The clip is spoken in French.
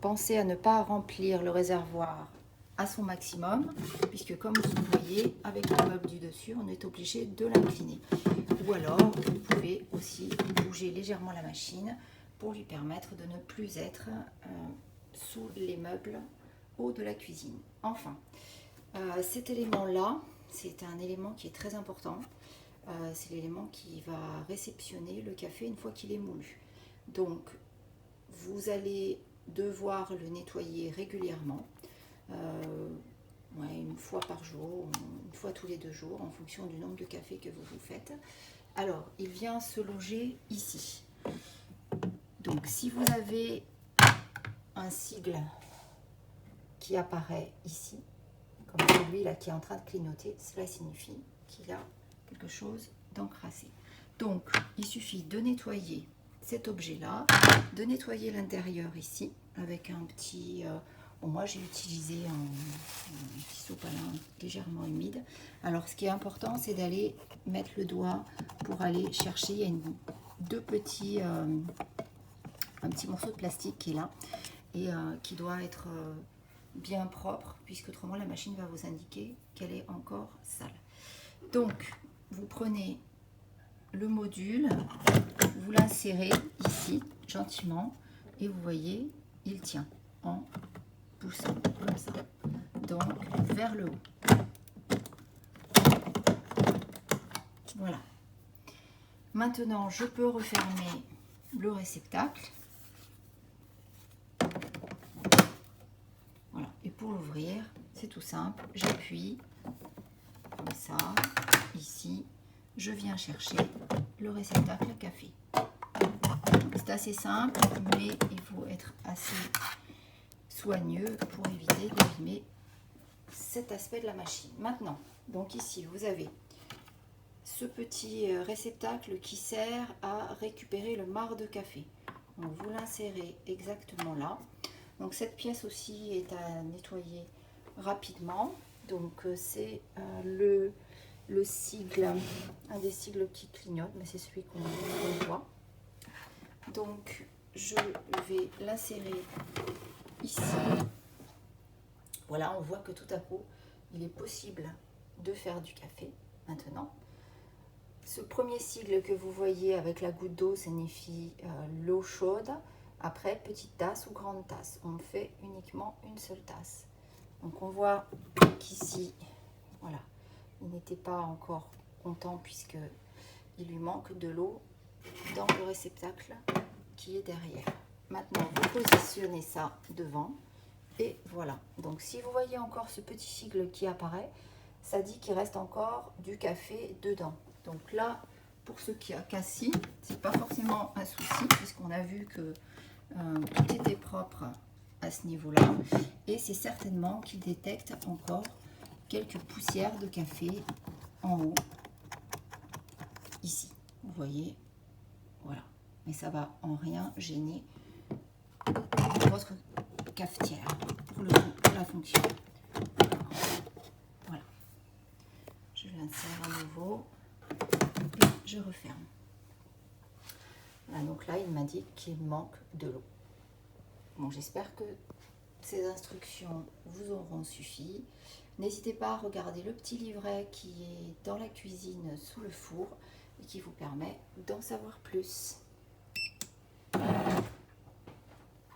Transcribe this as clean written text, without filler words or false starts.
Pensez à ne pas remplir le réservoir à son maximum, puisque comme vous voyez, avec le meuble du dessus, on est obligé de l'incliner. Ou alors, vous pouvez aussi bouger légèrement la machine pour lui permettre de ne plus être sous les meubles hauts de la cuisine. Enfin, cet élément-là, c'est un élément qui est très important. C'est l'élément qui va réceptionner le café une fois qu'il est moulu. Donc, vous allez devoir le nettoyer régulièrement, une fois par jour, une fois tous les 2 jours, en fonction du nombre de cafés que vous faites. Alors, il vient se loger ici. Donc, si vous avez un sigle qui apparaît ici, comme celui-là qui est en train de clignoter, cela signifie qu'il a quelque chose d'encrassé. Donc, il suffit de nettoyer cet objet-là, de nettoyer l'intérieur ici, avec un petit... moi, j'ai utilisé un petit sopalin légèrement humide. Alors, ce qui est important, c'est d'aller mettre le doigt pour aller chercher. Il y a un petit morceau de plastique qui est là et qui doit être bien propre, puisque autrement la machine va vous indiquer qu'elle est encore sale. Donc, vous prenez le module, vous l'insérez ici gentiment et vous voyez, il tient en poussant comme ça, donc vers le haut. Voilà. Maintenant, je peux refermer le réceptacle. Voilà. Et pour l'ouvrir, c'est tout simple. J'appuie comme ça, ici. Je viens chercher le réceptacle à café. C'est assez simple, mais il faut être assez soigneux pour éviter d'abîmer cet aspect de la machine. Maintenant, donc ici, vous avez ce petit réceptacle qui sert à récupérer le marc de café. Donc, vous l'insérez exactement là. Donc, cette pièce aussi est à nettoyer rapidement. Donc, c'est le sigle, un des sigles qui clignote, mais c'est celui qu'on voit. Donc, je vais l'insérer ici. Voilà, on voit que tout à coup, il est possible de faire du café maintenant. Ce premier sigle que vous voyez avec la goutte d'eau signifie l'eau chaude. Après, petite tasse ou grande tasse. On fait uniquement une seule tasse. Donc, on voit qu'ici, voilà, il n'était pas encore content puisqu'il lui manque de l'eau dans le réceptacle qui est derrière. Maintenant, vous positionnez ça devant et voilà. Donc, si vous voyez encore ce petit sigle qui apparaît, ça dit qu'il reste encore du café dedans. Donc là, pour ce qui a cassé, c'est pas forcément un souci puisqu'on a vu que tout était propre à ce niveau-là. Et c'est certainement qu'il détecte encore quelques poussières de café en haut, ici. Vous voyez, voilà. Mais ça va en rien gêner votre cafetière pour la fonction. Voilà. Je l'insère à nouveau et je referme. Voilà, donc là, il m'indique qu'il manque de l'eau. Bon, j'espère que ces instructions vous auront suffi. N'hésitez pas à regarder le petit livret qui est dans la cuisine sous le four et qui vous permet d'en savoir plus.